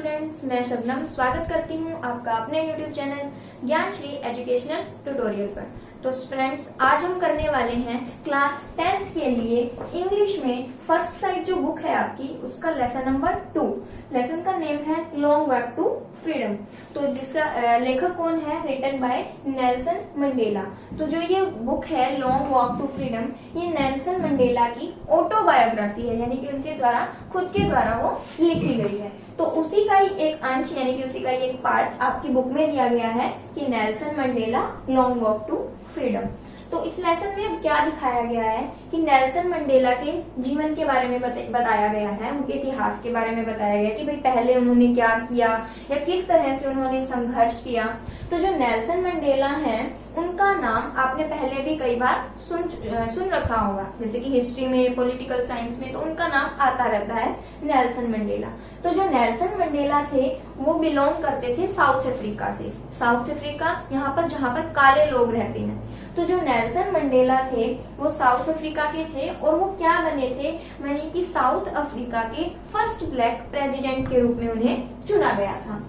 Students, मैं शबनम स्वागत करती हूँ आपका अपने YouTube चैनल ज्ञान श्री एजुकेशनल ट्यूटोरियल पर। तो फ्रेंड्स, आज हम करने वाले हैं क्लास 10th के लिए इंग्लिश में फर्स्ट साइड जो बुक है आपकी, उसका लेसन नंबर 2। लेसन का नेम है लॉन्ग वॉक टू फ्रीडम। तो जिसका लेखक कौन है? Written by Nelson Mandela. तो जो ये बुक है लॉन्ग वॉक टू फ्रीडम, ये नेल्सन मंडेला की ऑटोबायोग्राफी है, यानी कि उनके द्वारा खुद के द्वारा वो लिखी गई है। तो उसी का ही एक अंश यानी कि उसी का ही एक पार्ट आपकी बुक में दिया गया है कि Nelson Mandela long walk to freedom. तो इस लेसन में अब क्या दिखाया गया है कि नेल्सन मंडेला के जीवन के बारे में बताया गया है, उनके इतिहास के बारे में बताया गया कि भाई पहले उन्होंने क्या किया या किस तरह से उन्होंने संघर्ष किया। तो जो नेल्सन मंडेला हैं, उनका नाम आपने पहले भी कई बार सुन रखा होगा, जैसे कि हिस्ट्री में, पॉलिटिकल साइंस में, तो उनका नाम आता रहता है नेल्सन मंडेला। तो जो नेल्सन मंडेला थे वो बिलोंग करते थे साउथ अफ्रीका से। साउथ अफ्रीका यहाँ पर जहाँ पर काले लोग रहते हैं। तो जो नेल्सन मंडेला थे वो साउथ अफ्रीका के थे और वो क्या बने थे, यानी कि साउथ अफ्रीका के फर्स्ट ब्लैक प्रेसिडेंट के रूप में उन्हें चुना गया था।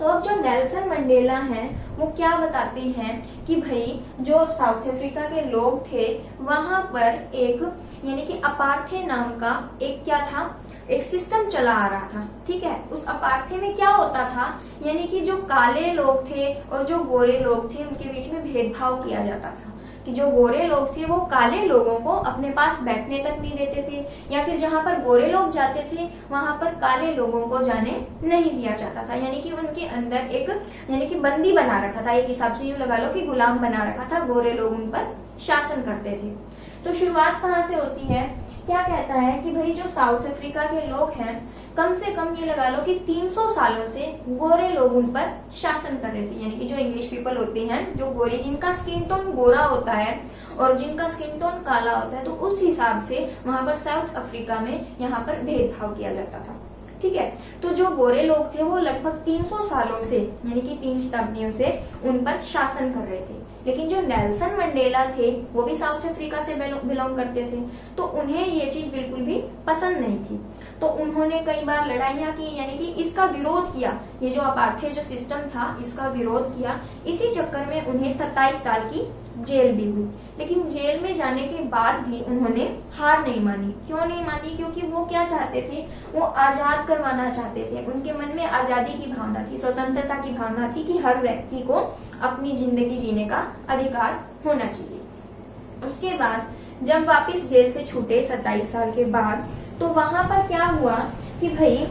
तो अब जो नेल्सन मंडेला हैं वो क्या बताते हैं कि भाई जो साउथ अफ्रीका के लोग थे वहां पर एक यानी कि अपार्थे नाम का एक क्या था, एक सिस्टम चला आ रहा था। ठीक है, उस अपार्थे में क्या होता था, यानी कि जो काले लोग थे और जो गोरे लोग थे उनके बीच में भेदभाव किया जाता था कि जो गोरे लोग थे वो काले लोगों को अपने पास बैठने तक नहीं देते थे, या फिर जहां पर गोरे लोग जाते थे वहां पर काले लोगों को जाने नहीं दिया जाता था। यानी कि उनके अंदर एक यानी कि बंदी बना रखा था, एक हिसाब से यूं लगा लो कि गुलाम बना रखा था, गोरे लोग उन पर शासन करते थे। तो शुरुआत कहाँ से होती है, क्या कहता है कि भाई जो साउथ अफ्रीका के लोग हैं, कम से कम ये लगा लो कि 300 सालों से गोरे लोग उन पर शासन कर रहे थे। यानी कि जो इंग्लिश पीपल होते हैं, जो गोरे, जिनका स्किन टोन गोरा होता है और जिनका स्किन टोन काला होता है, तो उस हिसाब से वहां पर साउथ अफ्रीका में यहाँ पर भेदभाव किया जाता था। ठीक है, तो जो गोरे लोग थे वो लगभग 300 सालों से यानी कि 3 शताब्दियों से उन पर शासन कर रहे थे। लेकिन जो नेल्सन मंडेला थे वो भी साउथ अफ्रीका से बिलोंग करते थे, तो उन्हें ये चीज बिल्कुल भी पसंद नहीं थी। तो उन्होंने कई बार लड़ाइयां की, यानी कि इसका विरोध किया, ये जो अपार्थे जो सिस्टम था इसका विरोध किया। इसी चक्कर में उन्हें 27 साल की जेल भी हुई। लेकिन जेल में जाने के बाद भी उन्होंने हार नहीं मानी। क्यों नहीं मानी? क्योंकि वो क्या चाहते थे, वो आजाद करवाना चाहते थे। उनके मन में आजादी की भावना थी, स्वतंत्रता की भावना थी कि हर व्यक्ति को अपनी जिंदगी जीने का अधिकार होना चाहिए। उसके बाद जब वापस जेल से छूटे 27 साल के बाद, तो वहां पर क्या हुआ कि भाई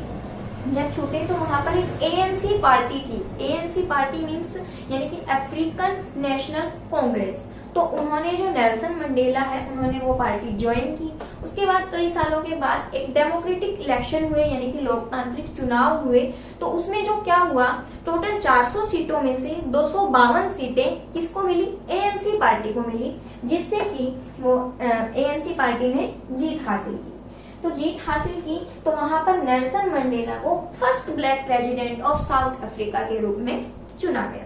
जब छूटे तो वहां पर एक ANC पार्टी थी। ANC पार्टी मीन्स यानी कि अफ्रीकन नेशनल कांग्रेस। तो उन्होंने, जो नेल्सन मंडेला है, उन्होंने वो पार्टी ज्वाइन की। उसके बाद कई सालों के बाद एक डेमोक्रेटिक इलेक्शन हुए, यानी कि लोकतांत्रिक चुनाव हुए। तो उसमें जो क्या हुआ, टोटल 400 सीटों में से 252 सीटें किसको मिली? ANC पार्टी को मिली, जिससे कि वो ANC पार्टी ने जीत हासिल की। तो जीत हासिल की तो वहां पर नेल्सन मंडेला को first black president of south Africa के रूप में चुना गया।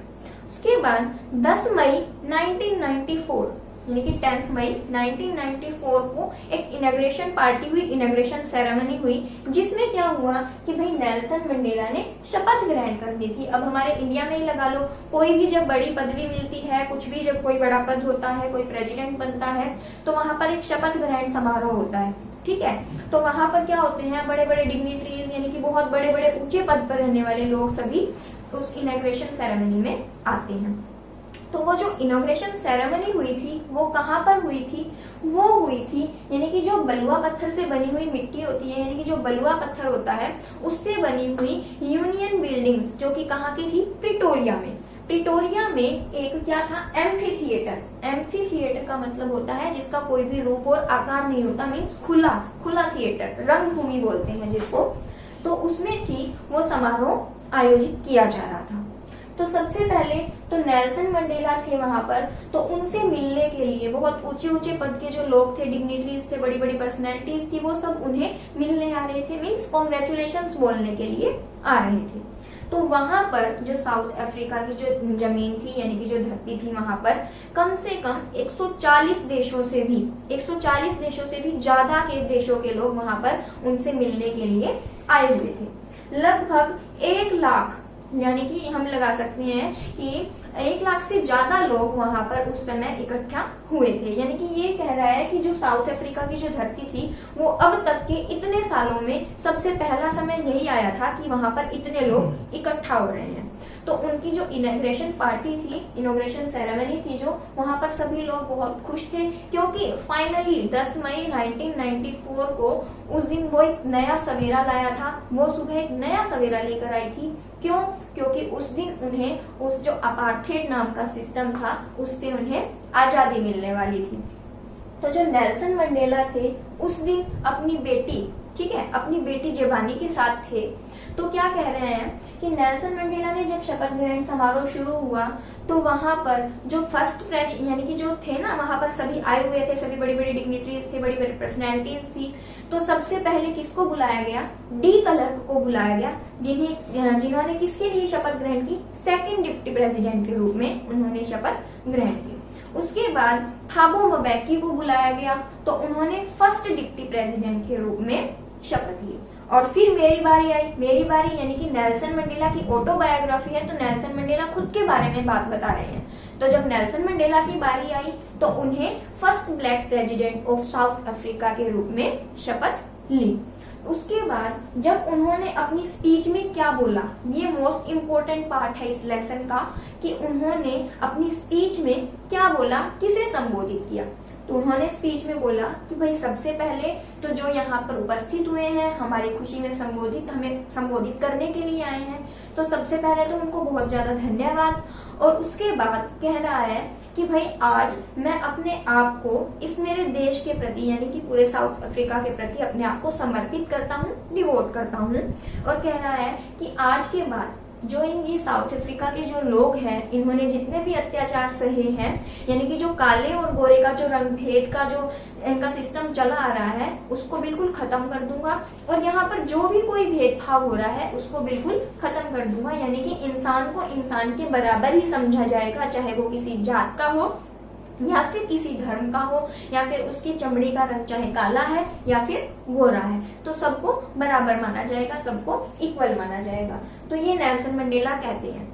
उसके बाद 10 मई 1994 यानी कि 10 मई 1994 को एक इनॉग्रेशन पार्टी हुई, इनॉग्रेशन सेरेमनी हुई, जिसमें क्या हुआ कि भाई नेल्सन मंडेला ने शपथ ग्रहण करनी थी। अब हमारे इंडिया में ही लगा लो, कोई भी जब बड़ी पदवी मिलती है, कुछ भी जब कोई बड़ा पद होता है, कोई प्रेसिडेंट बनता है, तो वहां पर एक शपथ ग्रहण समारोह होता है। ठीक है, तो वहां पर क्या होते हैं, बड़े बड़े डिग्निटरीज यानी कि बहुत बड़े बड़े ऊंचे पद पर रहने वाले लोग सभी उस इनॉग्रेशन सेरेमनी में आते हैं। तो वो जो इनॉग्रेशन सेरेमनी हुई थी वो कहाँ पर हुई थी? वो हुई थी यानी कि जो बलुआ पत्थर से बनी हुई मिट्टी होती है, यानी कि जो बलुआ पत्थर होता है उससे बनी हुई यूनियन बिल्डिंग्स, जो कि कहाँ की थी? प्रिटोरिया में। प्रिटोरिया में एक क्या था? Amphi theatre. एम्फी थिएटर का मतलब होता है जिसका कोई भी रूप और आकार नहीं होता, मीन्स खुला थिएटर, रंगभूमि बोलते हैं जिसको। तो उसमें थी वो समारोह आयोजित किया जा रहा था। तो सबसे पहले तो नेल्सन मंडेला थे वहां पर, तो उनसे मिलने के लिए बहुत ऊंचे ऊंचे पद के जो लोग थे, डिग्निटरीज थे, बड़ी बड़ी पर्सनैलिटीज थी, वो सब उन्हें मिलने आ रहे थे, मीन्स कॉन्ग्रेचुलेशंस बोलने के लिए आ रहे थे। तो वहां पर जो साउथ अफ्रीका की जो जमीन थी यानी कि जो धरती थी, वहां पर कम से कम 140 देशों से भी ज्यादा के देशों के लोग वहां पर उनसे मिलने के लिए आए हुए थे। लगभग 1 लाख, यानी कि हम लगा सकते हैं कि 1 लाख से ज्यादा लोग वहां पर उस समय इकट्ठा हुए थे। यानी कि ये कह रहा है कि जो साउथ अफ्रीका की जो धरती थी वो अब तक के इतने सालों में सबसे पहला समय यही आया था कि वहां पर इतने लोग इकट्ठा हो रहे हैं। तो उनकी जो इनॉग्रेशन पार्टी थी, इनॉग्रेशन सेरेमनी थी, जो वहां पर सभी लोग बहुत खुश थे, क्योंकि फाइनली 10 मई 1994 को उस दिन वो एक नया सवेरा लाया था। वो सुबह एक नया सवेरा लेकर आई थी। क्यों? क्योंकि उस दिन उन्हें उस जो अपार्थेड नाम का सिस्टम था उससे उन्हें आजादी मिलने वाली थी। तो जो नेल्सन मंडेला थे उस दिन अपनी बेटी, ठीक है, अपनी बेटी जेबानी के साथ थे। तो क्या कह रहे हैं कि नेल्सन मंडेला ने जब शपथ ग्रहण समारोह शुरू हुआ तो वहां पर जो फर्स्ट प्रेसिडेंट यानी कि जो थे ना, वहां पर सभी आए हुए थे, सभी बड़ी बड़ी डिग्निटरीज थे, बड़ी बड़ी पर्सनैलिटीज थी। तो सबसे पहले किसको बुलाया गया? डी क्लर्क को बुलाया गया, जिन्होंने किसके लिए शपथ ग्रहण की? सेकंड डिप्टी प्रेसिडेंट के रूप में उन्होंने शपथ ग्रहण की। उसके बाद थाबो म्बेकी को बुलाया गया, तो उन्होंने फर्स्ट डिप्टी प्रेसिडेंट के रूप में शपथ ली। और फिर मेरी बारी आई। मेरी बारी यानी कि नेल्सन मंडेला की ऑटोबायोग्राफी है, तो नेल्सन मंडेला खुद के बारे में बात बता रहे हैं। तो जब नेल्सन मंडेला की बारी आई तो उन्हें first black president of south Africa के रूप में शपथ ली। उसके बाद जब उन्होंने अपनी स्पीच में क्या बोला, ये मोस्ट इम्पोर्टेंट पार्ट है इस लेसन का, कि उन्होंने अपनी स्पीच में क्या बोला, किसे संबोधित किया। तो उन्होंने स्पीच में बोला कि भाई सबसे पहले तो जो यहाँ पर उपस्थित हुए हैं, हमारी खुशी में हमें संबोधित करने के लिए आए हैं, तो सबसे पहले तो उनको बहुत ज्यादा धन्यवाद। और उसके बाद कह रहा है कि भाई आज मैं अपने आप को इस मेरे देश के प्रति यानी कि पूरे साउथ अफ्रीका के प्रति अपने आप को समर्पित करता हूँ, डिवोट करता हूँ। और कह रहा है कि आज के बाद जो ये साउथ अफ्रीका के जो लोग हैं, इन्होंने जितने भी अत्याचार सहे हैं, यानी कि जो काले और गोरे का जो रंग भेद का जो इनका सिस्टम चला आ रहा है, उसको बिल्कुल खत्म कर दूंगा। और यहाँ पर जो भी कोई भेदभाव हो रहा है उसको बिल्कुल खत्म कर दूंगा। यानी कि इंसान को इंसान के बराबर ही समझा जाएगा, चाहे वो किसी जात का हो या फिर किसी धर्म का हो, या फिर उसकी चमड़ी का रंग चाहे काला है या फिर गोरा है, तो सबको बराबर माना जाएगा, सबको इक्वल माना जाएगा। तो ये नेल्सन मंडेला कहते हैं।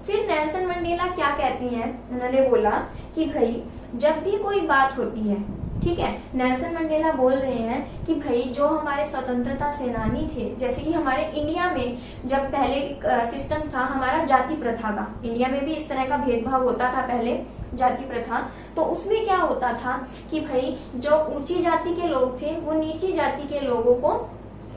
फिर नेल्सन मंडेला क्या कहती हैं? उन्होंने बोला कि भाई जब भी कोई बात होती है, ठीक है, नेल्सन मंडेला बोल रहे हैं कि भाई जो हमारे स्वतंत्रता सेनानी थे, जैसे कि हमारे इंडिया में जब पहले सिस्टम था हमारा जाति प्रथा का, इंडिया में भी इस तरह का भेदभाव होता था पहले, जाति प्रथा। तो उसमें क्या होता था कि भाई जो ऊंची जाति के लोग थे वो नीची जाति के लोगों को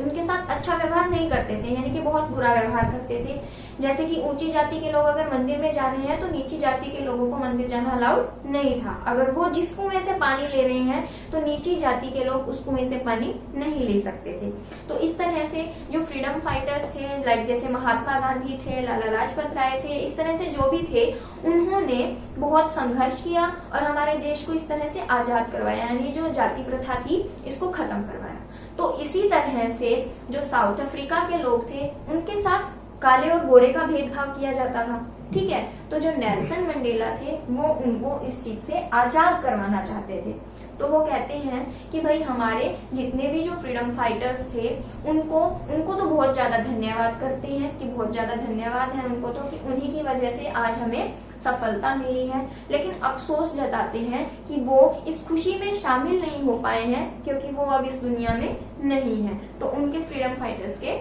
उनके साथ अच्छा व्यवहार नहीं करते थे, यानी कि बहुत बुरा व्यवहार करते थे। जैसे कि ऊंची जाति के लोग अगर मंदिर में जा रहे हैं तो नीची जाति के लोगों को मंदिर जाना अलाउड नहीं था। अगर वो जिस कुएं से पानी ले रहे हैं तो नीची जाति के लोग उस कुएं से पानी नहीं ले सकते थे। तो इस तरह से जो फ्रीडम फाइटर्स थे, लाइक जैसे महात्मा गांधी थे, लाला लाजपत राय थे, इस तरह से जो भी थे, उन्होंने बहुत संघर्ष किया और हमारे देश को इस तरह से आजाद करवाया, यानी जो जाति प्रथा थी इसको खत्म करवाया। तो इसी तरह से जो साउथ अफ्रीका के लोग थे उनके साथ काले और गोरे का भेदभाव किया जाता था, ठीक है। तो जो नेल्सन मंडेला थे वो उनको इस चीज से आजाद करवाना चाहते थे। तो वो कहते हैं कि भाई हमारे जितने भी जो फ्रीडम फाइटर्स थे उनको तो बहुत ज्यादा धन्यवाद करते हैं, कि बहुत ज्यादा धन्यवाद है उनको तो, कि उन्हीं की वजह से आज हमें सफलता मिली है। लेकिन अफसोस जताते हैं कि वो इस खुशी में शामिल नहीं हो पाए हैं क्योंकि वो अब इस दुनिया में नहीं है। तो उनके फ्रीडम फाइटर्स के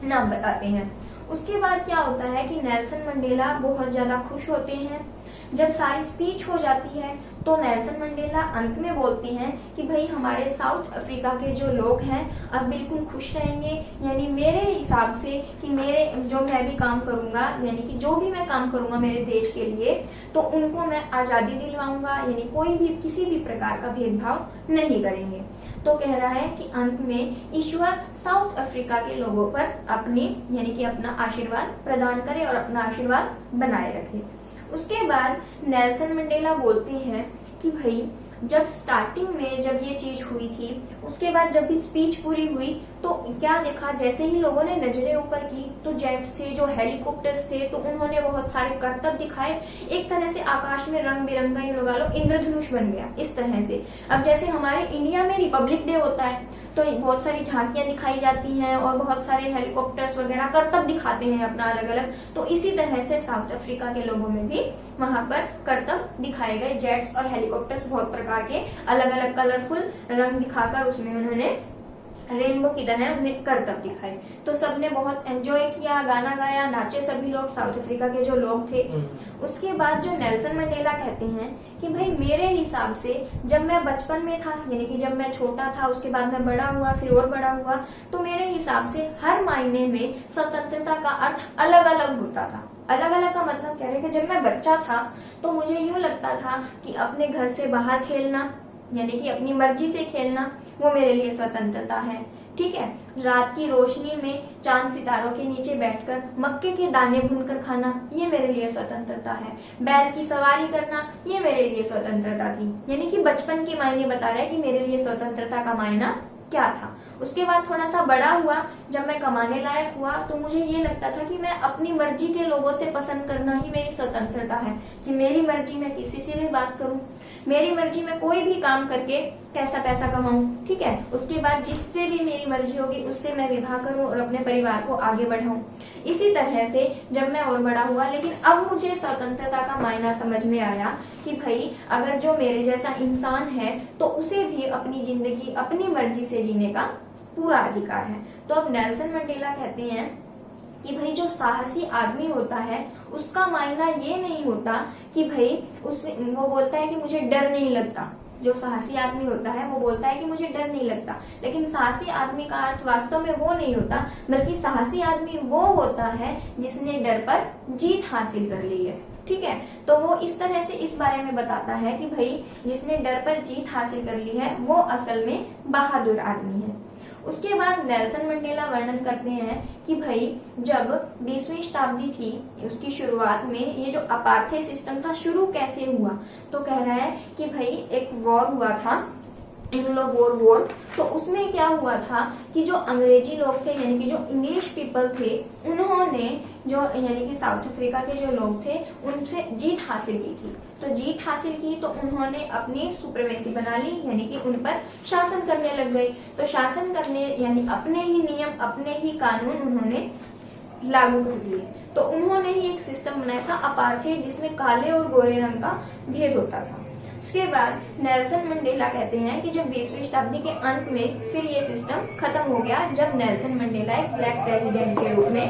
नाम बताते हैं। उसके बाद क्या होता है कि नेल्सन मंडेला बहुत ज्यादा खुश होते हैं। जब सारी स्पीच हो जाती है तो नेल्सन मंडेला अंत में बोलते हैं कि भाई हमारे साउथ अफ्रीका के जो लोग हैं अब बिल्कुल खुश रहेंगे, यानी मेरे हिसाब से कि मेरे जो मैं भी काम करूंगा, यानी कि जो भी मैं काम करूंगा मेरे देश के लिए, तो उनको मैं आजादी दिलवाऊंगा, यानी कोई भी किसी भी प्रकार का भेदभाव नहीं करेंगे। तो कह रहा है कि अंत में ईश्वर साउथ अफ्रीका के लोगों पर अपनी यानी कि अपना आशीर्वाद प्रदान करे और अपना आशीर्वाद बनाए रखे। उसके बाद नेल्सन मंडेला बोलते हैं कि भाई जब स्टार्टिंग में जब ये चीज हुई थी, उसके बाद जब भी स्पीच पूरी हुई तो क्या देखा, जैसे ही लोगों ने नजरें ऊपर की तो जेट्स थे, जो हेलीकॉप्टर्स थे, तो उन्होंने बहुत सारे करतब दिखाए। एक तरह से आकाश में रंग बिरंगा ही लगा लो इंद्रधनुष बन गया इस तरह से। अब जैसे हमारे इंडिया में रिपब्लिक डे होता है तो बहुत सारी झांकियां दिखाई जाती हैं और बहुत सारे हेलीकॉप्टर्स वगैरह करतब दिखाते हैं अपना अलग अलग। तो इसी तरह से साउथ अफ्रीका के लोगों में भी वहां पर करतब दिखाए गए, जेट्स और हेलीकॉप्टर्स बहुत प्रकार के अलग अलग कलरफुल रंग दिखाकर उसमें उन्होंने रेनबो की तरह उन्हें करतब दिखाई। तो सबने बहुत एंजॉय किया, गाना गाया, नाचे सभी लोग, साउथ अफ्रीका के जो लोग थे। उसके बाद जो नेल्सन मंडेला कहते हैं कि भाई मेरे हिसाब से जब मैं बचपन में था, यानी कि जब मैं छोटा था, उसके बाद मैं बड़ा हुआ, फिर और बड़ा हुआ, तो मेरे हिसाब से हर मायने में स्वतंत्रता का अर्थ अलग अलग होता था। अलग अलग का मतलब कह रहे कि जब मैं बच्चा था तो मुझे यूं लगता था कि अपने घर से बाहर खेलना, यानी कि अपनी मर्जी से खेलना, वो मेरे लिए स्वतंत्रता है। ठीक है, रात की रोशनी में चांद सितारों के नीचे बैठकर मक्के के दाने भूनकर खाना, ये मेरे लिए स्वतंत्रता है। बैल की सवारी करना, ये मेरे लिए स्वतंत्रता थी। यानी कि बचपन के मायने बता रहा है कि मेरे लिए स्वतंत्रता का मायना क्या था। उसके बाद थोड़ा सा बड़ा हुआ, जब मैं कमाने लायक हुआ, तो मुझे ये लगता था कि मैं अपनी मर्जी के लोगों से पसंद करना ही मेरी स्वतंत्रता है, कि मेरी मर्जी मैं किसी से भी बात करूं, मेरी मर्जी में कोई भी काम करके कैसा पैसा कमाऊं। ठीक है, उसके बाद जिससे भी मेरी मर्जी होगी उससे मैं विवाह करूं और अपने परिवार को आगे बढ़ाऊं। इसी तरह से जब मैं और बड़ा हुआ, लेकिन अब मुझे स्वतंत्रता का मायना समझ में आया कि भाई अगर जो मेरे जैसा इंसान है तो उसे भी अपनी जिंदगी अपनी मर्जी से जीने का पूरा अधिकार है। तो अब नेल्सन मंडेला कहते हैं कि भाई जो साहसी आदमी होता है उसका मायना ये नहीं होता कि भाई वो बोलता है कि मुझे डर नहीं लगता। जो साहसी आदमी होता है वो बोलता है कि मुझे डर नहीं लगता, लेकिन साहसी आदमी का अर्थ वास्तव में वो नहीं होता, बल्कि साहसी आदमी वो होता है जिसने डर पर जीत हासिल कर ली है। ठीक है, तो वो इस तरह से इस बारे में बताता है कि भाई जिसने डर पर जीत हासिल कर ली है वो असल में बहादुर आदमी है। उसके बाद नेल्सन मंडेला वर्णन करते हैं कि भाई जब 20वीं शताब्दी थी, उसकी शुरुआत में ये जो अपार्थाइड सिस्टम था शुरू कैसे हुआ, तो कह रहा है कि भाई एक वॉर हुआ था, एंग्लो-बोर वॉर। तो उसमें क्या हुआ था कि जो अंग्रेजी लोग थे, यानी कि जो इंग्लिश पीपल थे, उन्होंने जो यानी कि साउथ अफ्रीका के जो लोग थे उनसे जीत हासिल की थी। तो जीत हासिल की तो उन्होंने अपनी सुप्रीमेसी बना ली, यानी कि उन पर शासन करने लग गई। तो शासन करने यानी अपने ही नियम, अपने ही कानून उन्होंने लागू कर दिए। तो उन्होंने ही एक सिस्टम बनाया था अपार्थाइड, जिसमें काले और गोरे रंग का भेद होता था। उसके बाद नेल्सन मंडेला कहते हैं कि जब 20वीं शताब्दी के अंत में फिर ये सिस्टम खत्म हो गया, जब नेल्सन मंडेला एक ब्लैक प्रेसिडेंट के रूप में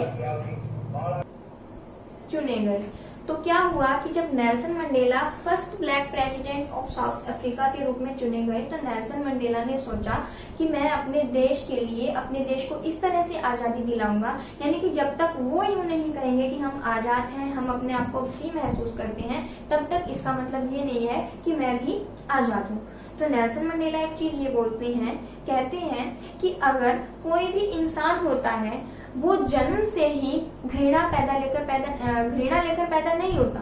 चुने गए। तो क्या हुआ कि जब Nelson Mandela first black president of south Africa के रूप में चुने गए, तो नेल्सन मंडेला ने सोचा कि मैं अपने देश के लिए, अपने देश को इस तरह से आजादी दिलाऊंगा, यानी कि जब तक वो यूं नहीं कहेंगे कि हम आजाद हैं, हम अपने आप को फ्री महसूस करते हैं, तब तक इसका मतलब ये नहीं है कि मैं भी आजाद हूँ। तो नेल्सन मंडेला एक चीज ये बोलते हैं, कहते हैं कि अगर कोई भी इंसान होता है वो जन्म से ही घृणा लेकर पैदा नहीं होता।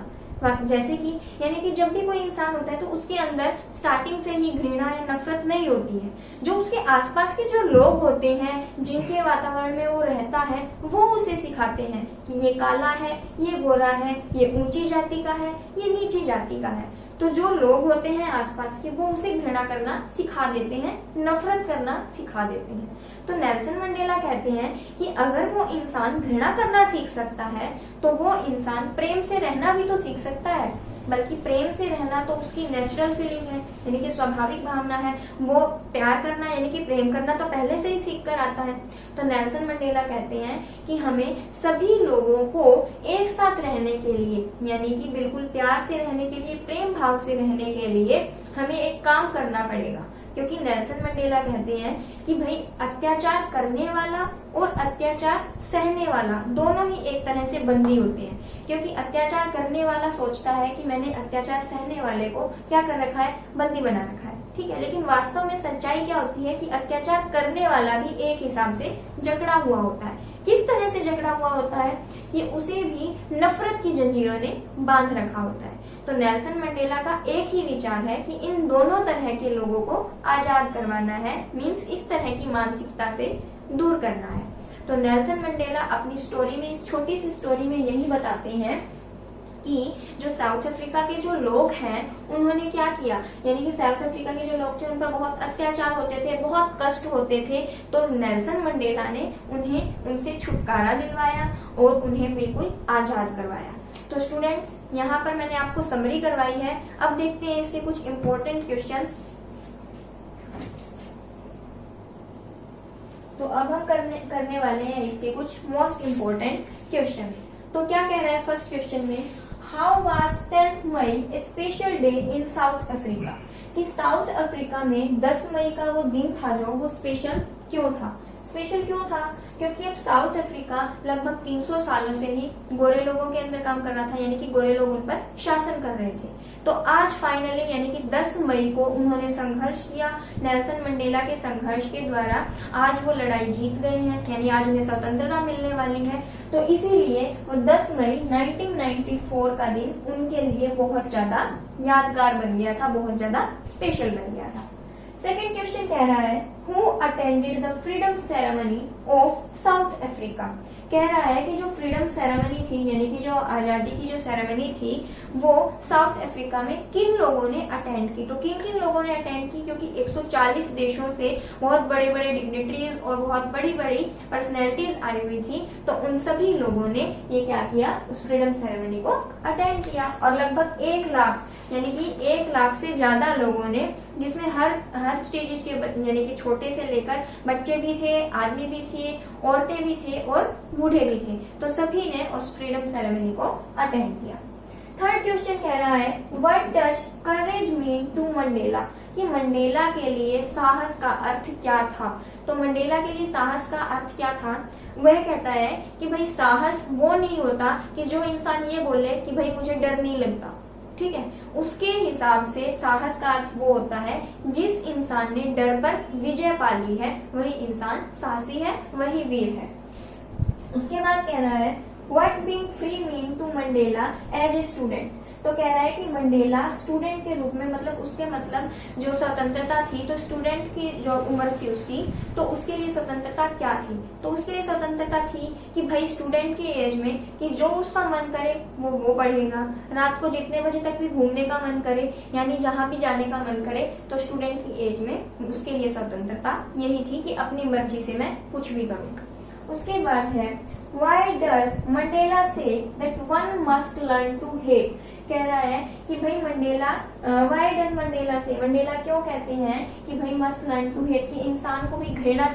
जैसे कि यानी कि जब भी कोई इंसान होता है तो उसके अंदर स्टार्टिंग से ही घृणा या नफरत नहीं होती है। जो उसके आसपास के जो लोग होते हैं, जिनके वातावरण में वो रहता है, वो उसे सिखाते हैं कि ये काला है, ये गोरा है, ये ऊंची जाति का है, ये नीची जाति का है। तो जो लोग होते हैं आसपास के, वो उसे घृणा करना सिखा देते हैं, नफरत करना सिखा देते हैं। तो नेल्सन मंडेला कहते हैं कि अगर वो इंसान घृणा करना सीख सकता है तो वो इंसान प्रेम से रहना भी तो सीख सकता है। बल्कि प्रेम से रहना तो उसकी नेचुरल फीलिंग है, यानी कि स्वाभाविक भावना है। वो प्यार करना यानी कि प्रेम करना तो पहले से ही सीख कर आता है। तो नेल्सन मंडेला कहते हैं कि हमें सभी लोगों को एक साथ रहने के लिए, यानी कि बिल्कुल प्यार से रहने के लिए, प्रेम भाव से रहने के लिए हमें एक काम करना पड़ेगा। क्योंकि नेल्सन मंडेला कहते हैं कि भाई अत्याचार करने वाला और अत्याचार सहने वाला दोनों ही एक तरह से बंदी होते हैं। क्योंकि अत्याचार करने वाला सोचता है कि मैंने अत्याचार सहने वाले को क्या कर रखा है, बंदी बना रखा है। ठीक है, लेकिन वास्तव में सच्चाई क्या होती है कि अत्याचार करने वाला भी एक हिसाब से जकड़ा हुआ होता है। किस तरह से जकड़ा हुआ होता है कि उसे भी नफरत की जंजीरों ने बांध रखा होता है। तो नेल्सन मंडेला का एक ही विचार है कि इन दोनों तरह के लोगों को आजाद करवाना है, मींस इस तरह की मानसिकता से दूर करना है। तो नेल्सन मंडेला अपनी स्टोरी में, इस छोटी सी स्टोरी में यही बताते हैं कि जो साउथ अफ्रीका के जो लोग हैं उन्होंने क्या किया, यानी कि साउथ अफ्रीका के जो लोग थे उन पर बहुत अत्याचार होते थे, बहुत कष्ट होते थे। तो नेल्सन मंडेला ने उन्हें उनसे छुटकारा दिलवाया और उन्हें बिल्कुल आजाद करवाया। तो स्टूडेंट्स, यहाँ पर मैंने आपको समरी करवाई है। अब देखते हैं इसके कुछ इंपॉर्टेंट क्वेश्चंस। तो अब हम करने वाले हैं इसके कुछ मोस्ट इम्पोर्टेंट क्वेश्चंस। तो क्या कह रहा है फर्स्ट क्वेश्चन में, how was 10 May a special day in South Africa, कि साउथ अफ्रीका में 10 मई का वो दिन था जो वो स्पेशल क्यों था। स्पेशल क्यों था, क्योंकि अब साउथ अफ्रीका लगभग 300 सालों से ही गोरे लोगों के अंदर काम कर रहा था, यानी कि गोरे लोग उन पर शासन कर रहे थे। तो आज फाइनली यानी कि 10 मई को उन्होंने संघर्ष किया, नेल्सन मंडेला के संघर्ष के द्वारा आज वो लड़ाई जीत गए हैं, यानी आज उन्हें स्वतंत्रता मिलने वाली है। तो इसीलिए वो 10 मई 1994 का दिन उनके लिए बहुत ज्यादा यादगार बन गया था, बहुत ज्यादा स्पेशल बन गया था। सेकेंड क्वेश्चन कह रहा है, who attended the freedom ceremony of south Africa, कह रहा है कि जो फ्रीडम सेरेमनी थी, यानी कि जो आजादी की जो सेरेमनी थी, वो साउथ अफ्रीका में किन लोगों ने अटेंड की। तो किन किन लोगों ने अटेंड की, क्योंकि 140 देशों से बहुत बड़े बड़े डिग्निटरीज और बहुत बड़ी बड़ी पर्सनैलिटीज आई हुई थी। तो उन सभी लोगों ने ये क्या किया, उस फ्रीडम सेरेमनी को अटेंड किया। और लगभग 1 लाख यानी कि 1 लाख से ज्यादा लोगों ने, जिसमें हर स्टेजेस के यानी कि छोटे से लेकर बच्चे भी थे, आदमी भी थे, औरतें भी थे और बूढ़े भी थे, तो सभी ने उस फ्रीडम सेरेमनी को अटेंड किया। थर्ड क्वेश्चन कह रहा है, what does courage mean to Mandela, कि मंडेला के लिए साहस का अर्थ क्या था। तो मंडेला के लिए साहस का अर्थ क्या था, वह कहता है कि भाई साहस वो नहीं होता कि जो इंसान ये बोले कि भाई मुझे डर नहीं लगता, ठीक है। उसके हिसाब से साहस का अर्थ वो होता है जिस इंसान ने डर पर विजय पा ली है, वही इंसान साहसी है, वही वीर है। उसके बाद कह रहा है, what being free mean to Mandela as a student, तो कह रहा है कि मंडेला स्टूडेंट के रूप में, मतलब उसके मतलब जो स्वतंत्रता थी, तो स्टूडेंट की जो उम्र थी उसकी, तो उसके लिए स्वतंत्रता क्या थी। तो उसके लिए स्वतंत्रता थी कि भाई स्टूडेंट की एज में कि जो उसका मन करे वो पढ़ेगा, रात को जितने बजे तक भी घूमने का मन करे, यानी जहां भी जाने का मन करे, तो स्टूडेंट की एज में उसके लिए स्वतंत्रता यही थी कि अपनी मर्जी से मैं कुछ भी करूँ। उसके बाद है, Why does Mandela say that one must learn to hate? कह रहा है कि भाई Why does Mandela say, Mandela क्यों कहते हैं कि भाई must learn to hate, कि इंसान को भी घृणा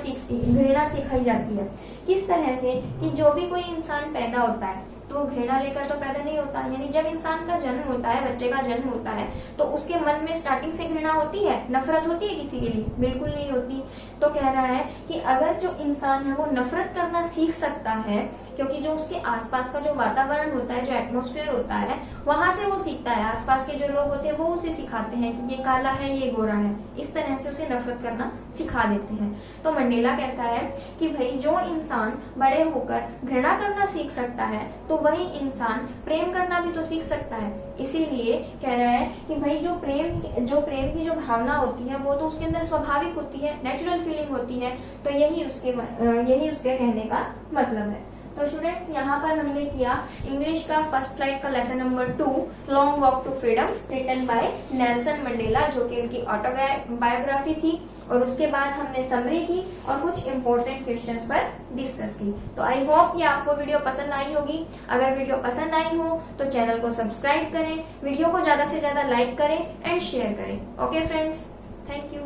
सिखाई जाती है। किस तरह से, कि जो भी कोई इंसान पैदा होता है तो घृणा लेकर तो पैदा नहीं होता, यानी जब इंसान का जन्म होता है, बच्चे का जन्म होता है, तो उसके मन में स्टार्टिंग से घृणा होती है, नफरत होती है किसी के लिए, बिल्कुल नहीं होती। तो कह रहा है कि अगर जो इंसान है वो नफरत करना सीख सकता है, क्योंकि जो उसके आसपास का जो वातावरण होता है, जो एटमॉस्फेयर होता है, वहां से वो सीखता है, आसपास के जो लोग होते हैं वो उसे सिखाते हैं कि ये काला है, ये गोरा है, इस तरह से उसे नफरत करना सिखा देते हैं। तो मंडेला कहता है कि भाई जो इंसान बड़े होकर घृणा करना सीख सकता है, तो वही इंसान प्रेम करना भी तो सीख सकता है। इसीलिए कह रहा है कि भाई जो प्रेम की जो भावना होती है वो तो उसके अंदर स्वाभाविक होती है, नेचुरल फीलिंग होती है। तो यही उसके कहने का मतलब है। तो स्टूडेंट्स, यहाँ पर हमने किया इंग्लिश का फर्स्ट फ्लाइट का lesson number 2, long walk to freedom, written by Nelson Mandela, जो कि उनकी ऑटोबायोग्राफी थी। और उसके बाद हमने समरी की और कुछ इंपॉर्टेंट क्वेश्चंस पर डिस्कस की। तो आई होप ये आपको वीडियो पसंद आई होगी। अगर वीडियो पसंद आई हो तो चैनल को सब्सक्राइब करें, वीडियो को ज्यादा से ज्यादा लाइक करें एंड शेयर करें। Okay friends, thank you.